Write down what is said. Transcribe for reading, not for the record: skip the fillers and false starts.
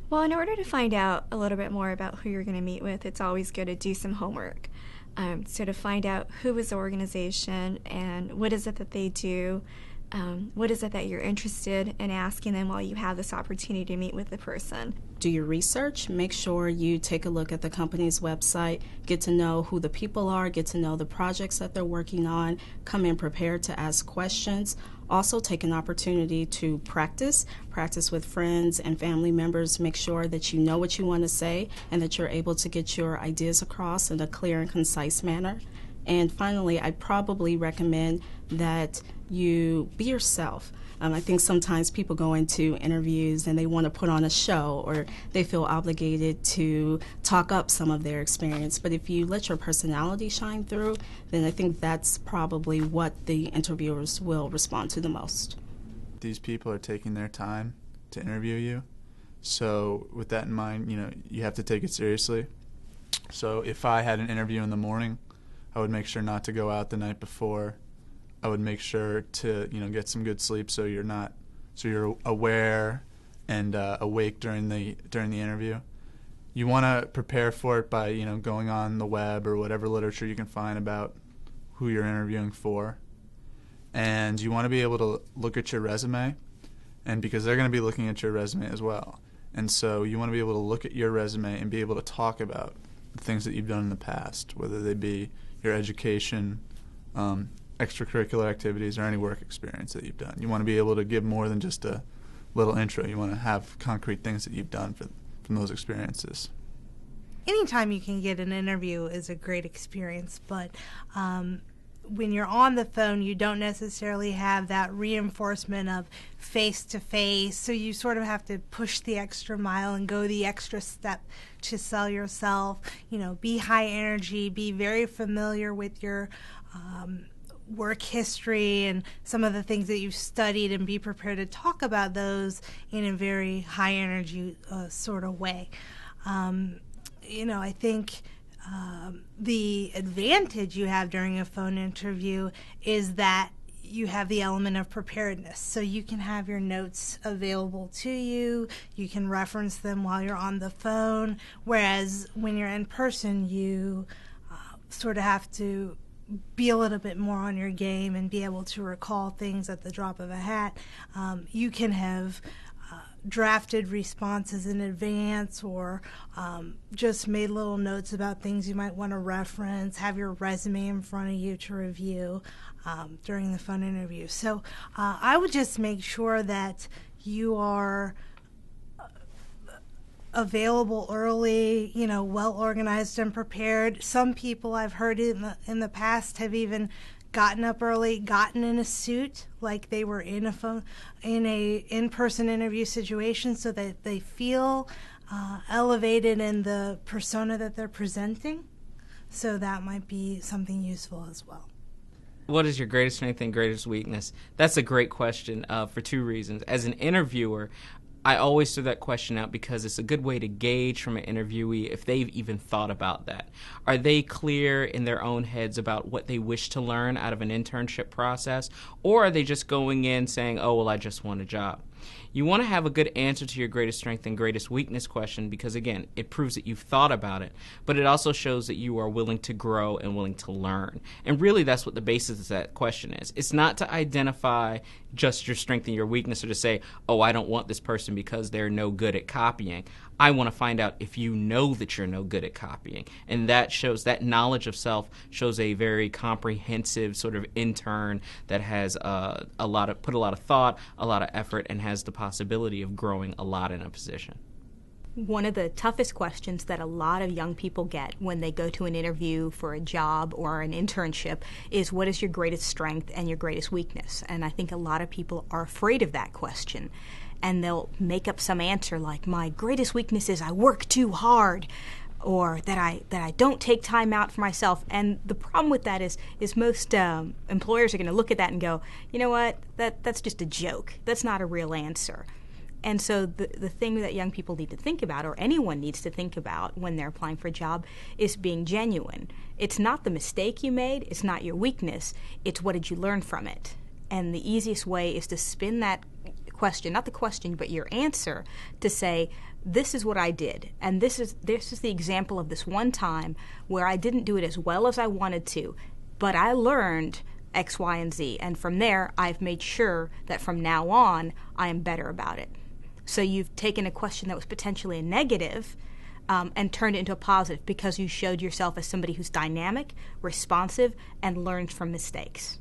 Well, in order to find out a little bit more about who you're going to meet with, it's always good to do some homework. So to find out who is the organization and what is it that they do, what is it that you're interested in asking them while you have this opportunity to meet with the person. Do your research. Make sure you take a look at the company's website, get to know who the people are, get to know the projects that they're working on, come in prepared to ask questions. Also take an opportunity to practice with friends and family members. Make sure that you know what you want to say and that you're able to get your ideas across in a clear and concise manner. And finally, I probably recommend that you be yourself. I think sometimes people go into interviews and they want to put on a show or they feel obligated to talk up some of their experience. But if you let your personality shine through, then I think that's probably what the interviewers will respond to the most. These people are taking their time to interview you. So with that in mind, you have to take it seriously. So if I had an interview in the morning, I would make sure not to go out the night before. I would make sure to get some good sleep so you're aware and awake during the interview. You want to prepare for it by going on the web or whatever literature you can find about who you're interviewing for, and you want to be able to look at your resume, and because they're going to be looking at your resume as well, and so you want to be able to look at your resume and be able to talk about the things that you've done in the past, whether they be your education, extracurricular activities, or any work experience that you've done. You want to be able to give more than just a little intro. You want to have concrete things that you've done from those experiences. Anytime you can get an interview is a great experience, but when you're on the phone, you don't necessarily have that reinforcement of face-to-face, so you sort of have to push the extra mile and go the extra step to sell yourself. Be high energy, be very familiar with your work history and some of the things that you've studied, and be prepared to talk about those in a very high energy sort of way. I think the advantage you have during a phone interview is that you have the element of preparedness. So you can have your notes available to you. You can reference them while you're on the phone. Whereas when you're in person, you sort of have to be a little bit more on your game and be able to recall things at the drop of a hat. You can have drafted responses in advance, or just made little notes about things you might want to reference, have your resume in front of you to review during the phone interview. So I would just make sure that you are available early, well organized and prepared. Some people I've heard in the past have even gotten up early, gotten in a suit like they were in a in-person interview situation, so that they feel elevated in the persona that they're presenting. So that might be something useful as well. What is your greatest strength and greatest weakness? That's a great question for two reasons. As an interviewer, I always throw that question out because it's a good way to gauge from an interviewee if they've even thought about that. Are they clear in their own heads about what they wish to learn out of an internship process? Or are they just going in saying, oh, well, I just want a job? You want to have a good answer to your greatest strength and greatest weakness question because, again, it proves that you've thought about it, but it also shows that you are willing to grow and willing to learn. And really, that's what the basis of that question is. It's not to identify just your strength and your weakness or to say, oh, I don't want this person because they're no good at copying. I want to find out if you know that you're no good at copying. And that shows, that knowledge of self shows a very comprehensive sort of intern that has put a lot of thought, a lot of effort, and has the possibility of growing a lot in a position. One of the toughest questions that a lot of young people get when they go to an interview for a job or an internship is, what is your greatest strength and your greatest weakness? And I think a lot of people are afraid of that question. And they'll make up some answer like, my greatest weakness is I work too hard, or that I don't take time out for myself. And the problem with that is most employers are going to look at that and go, you know what, that's just a joke. That's not a real answer. And so the thing that young people need to think about, or anyone needs to think about when they're applying for a job, is being genuine. It's not the mistake you made, it's not your weakness, it's what did you learn from it. And the easiest way is to spin that question, not the question, but your answer, to say, this is what I did, and this is the example of this one time where I didn't do it as well as I wanted to, but I learned X, Y, and Z, and from there I've made sure that from now on I am better about it. So you've taken a question that was potentially a negative and turned it into a positive because you showed yourself as somebody who's dynamic, responsive, and learns from mistakes.